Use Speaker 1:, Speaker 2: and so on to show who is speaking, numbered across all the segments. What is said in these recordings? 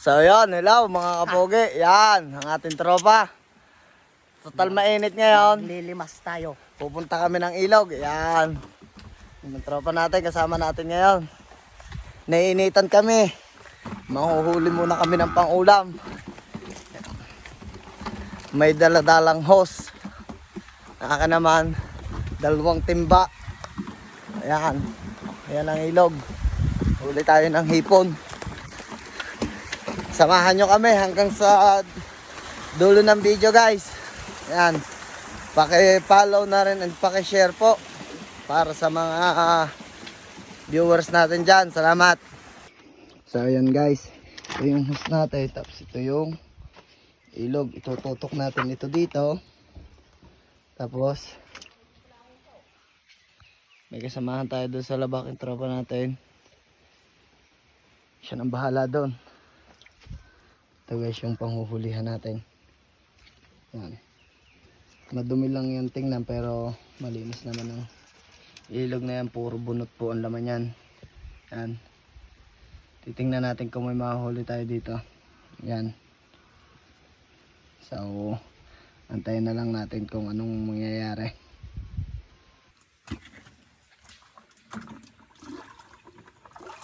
Speaker 1: So yan, hello mga kapogi. Yan, ang ating tropa. Total mainit ngayon.
Speaker 2: Lilimas tayo.
Speaker 1: Pupunta kami ng ilog. Yan. Yung tropa natin, kasama natin ngayon. Naiinitan kami. Mahuhuli muna kami ng pang-ulam. May daladalang hose. Naka naman, 2 timba. Ayan. Ayan ang ilog. Huli tayo ng hipon. Samahan nyo kami hanggang sa dulo ng video, guys. Ayan. Paki-follow na rin and paki-share po para sa mga viewers natin dyan. Salamat. So ayan, guys. Ito yung hose natin. Tapos ito yung ilog. Itututok natin ito dito. Tapos may kasamahan tayo doon sa labak yung tropa natin. Siya nang bahala doon. Ito guys yung panghuhulihan natin. Yan. Madumi lang yung tingnan pero malinis naman ang ilog na yan. Puro bunot po ang laman yan. Yan. Titingnan natin kung may mahuli tayo dito. Yan. So antayin na lang natin kung anong mangyayari.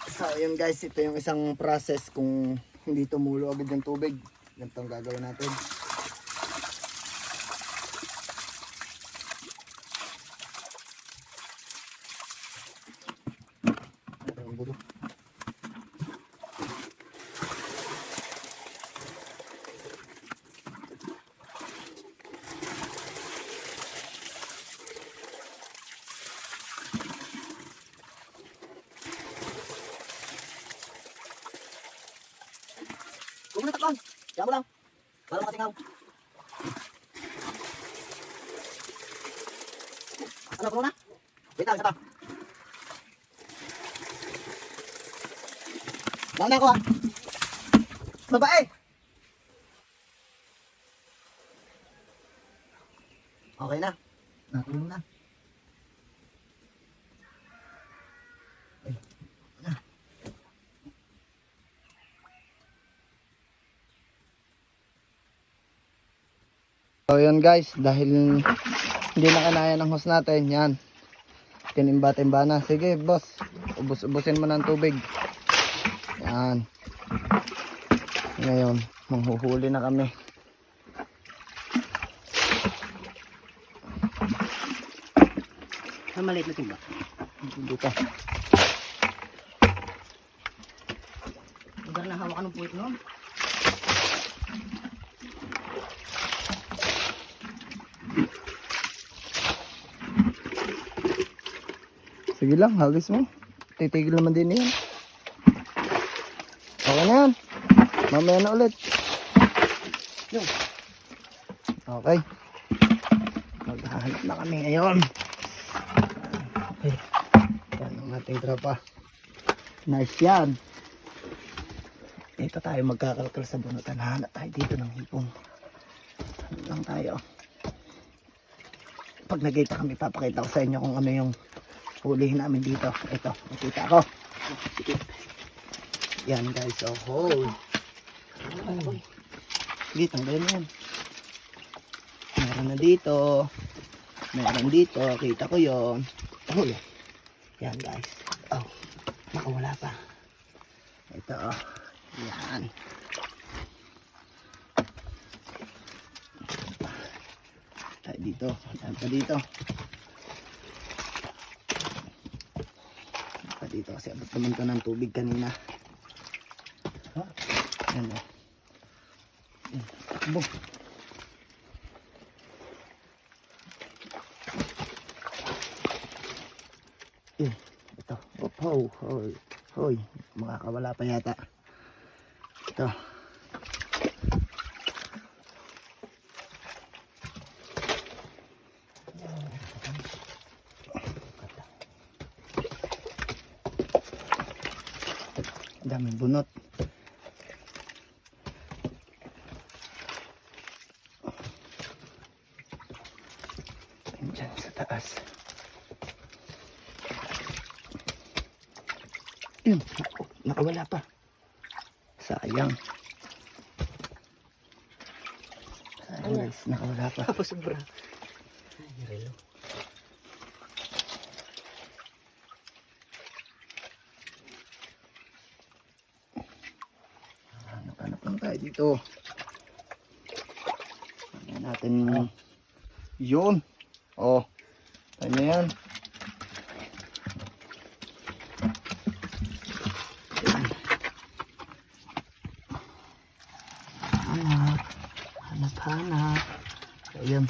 Speaker 1: So yun guys, ito yung isang process kung hindi tumulo agad yung tubig. Ganito ang gagawin natin. Huwag mo na taklong. Diyan mo lang. Para makasingaw. Ano, puno na? Wait lang, isa pa. Daan ako ha. Babae! Okay na. Natulong na. So yun guys, dahil hindi na kinaya ng hose natin, yan. Tinimba-timba na. Sige boss, ubus-ubusin mo ng tubig. Yan. Ngayon, manghuhuli na kami.
Speaker 2: Ang maliit na timba.
Speaker 1: Dito.
Speaker 2: Lugar na hawakan ng puwit noon.
Speaker 1: Sige lang, hagis mo. Titigil naman din yan. Okay na yan. Mamaya na ulit.
Speaker 2: Yung.
Speaker 1: Okay. Maghahanap na kami ngayon. Okay. Yan ang ating tropa. Nice yan. Dito tayo magkakalkal sa bunutan. Hanap tayo dito ng hipong. Ano lang tayo. Pag nagkita kami, papakita ko sa inyo kung ano yung hulihin namin dito. Ito, nakita ko. Yan guys, oh hold. Sige, tanggalin mo yan. Meron na dito. Meron dito, kita ko yon. Oh, yan guys. Oh, nakawala pa. Ito, oh. Yan. Tayo dito, tayo pa dito. Dito kasi abot naman ko ng tubig kanina. Yan o. Takbo. Ito. Oh, hoy. Hoy. Makakawala pa yata. Ito. Daming bunot. Diyan sa taas. Yun, nakawala pa. Sayang. Ayun guys, nakawala pa.
Speaker 2: Tapos sobra. Ay, relo.
Speaker 1: Hanap lang tayo dito. Ano natin yun. Oh, tayo na yan. Hanap. Ayun.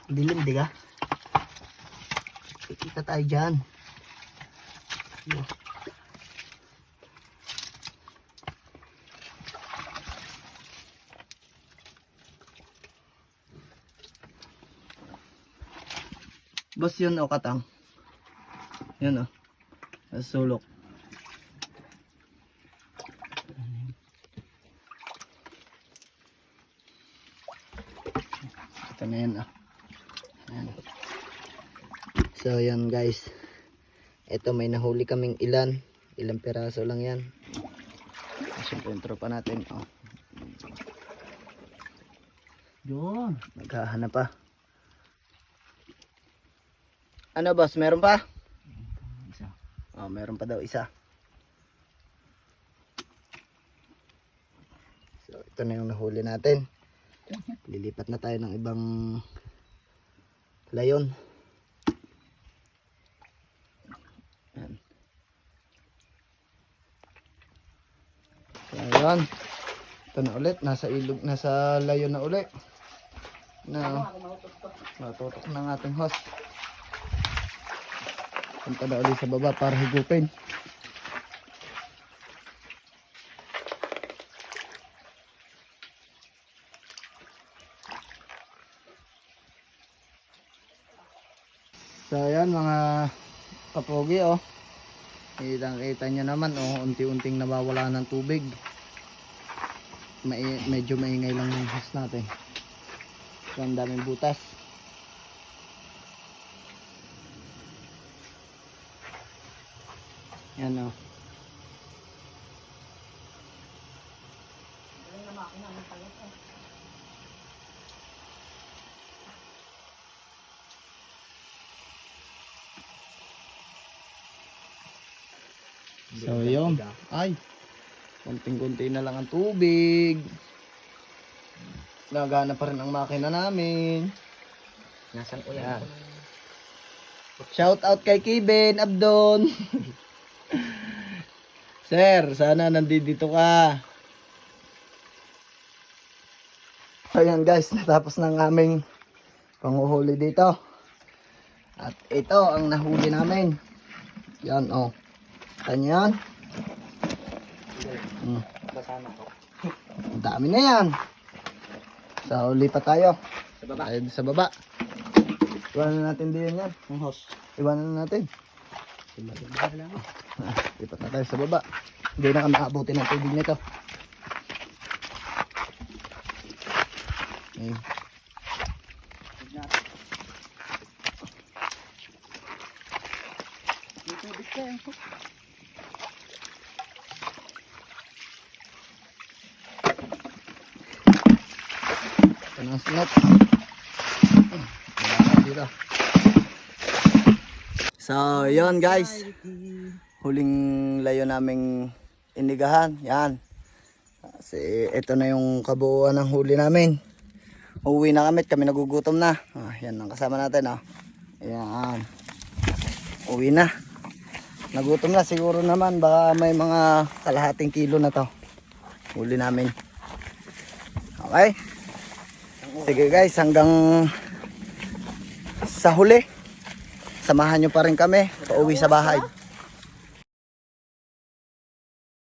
Speaker 1: Dilim, di ka? Kikita tayo dyan. Ayun. Boss, yun o katang. Yun o. Sulok. Ito na yan o. Ayan. So yan guys. Ito may nahuli kaming ilan. Ilang piraso lang yan. Siyempre yung tropa natin. Oh.
Speaker 2: Yun.
Speaker 1: Naghahanap pa. Ano boss, meron pa?
Speaker 2: Isa.
Speaker 1: Oh, meron pa daw isa. So, ito na yung nahuli natin. Lilipat na tayo ng ibang layon. Yan. So, ayan. Ito na ulit. Nasa ilog, nasa layon na ulit. Na matutok ng ating host. Punta na ulit sa baba para higupin. So ayan mga kapogi oh. Kita nyo naman oh, unti-unting nawawala ng tubig. Medyo maingay lang yung host natin. So ang daming butas. Yan o. So yun. Ay. Kunting-kunti na lang ang tubig. Nagana pa rin ang makina namin.
Speaker 2: Nasaan ko
Speaker 1: Yan.
Speaker 2: yan?
Speaker 1: Shout out kay Kevin Abdon. Sir, sana nandito ka. So yan guys, natapos ng aming panguhuli dito. At ito ang nahuli namin. Yan oh. Kanya yan.
Speaker 2: Basana ko.
Speaker 1: Ang dami na yan. So lipat tayo.
Speaker 2: Sa baba.
Speaker 1: Tayo sa baba. Iwanan natin din yan.
Speaker 2: Ang host.
Speaker 1: Iwanan na natin.
Speaker 2: Baba lang ako.
Speaker 1: Lipat na tayo sa baba. Hindi na kami aabutin ng tubig nito. Okay. Ito na ang snot. Dito. So, yun guys. Huling layo naming inigahan. Yan. Kasi ito na yung kabuuan ng huli namin. Uuwi na kami nagugutom na. Yan ang kasama natin. Ayan. Uwi na. Nagutom na siguro naman. Baka may mga kalahating kilo na to. Huli namin. Okay. Sige guys, hanggang sa huli. Samahan nyo pa rin kami pauwi sa bahay.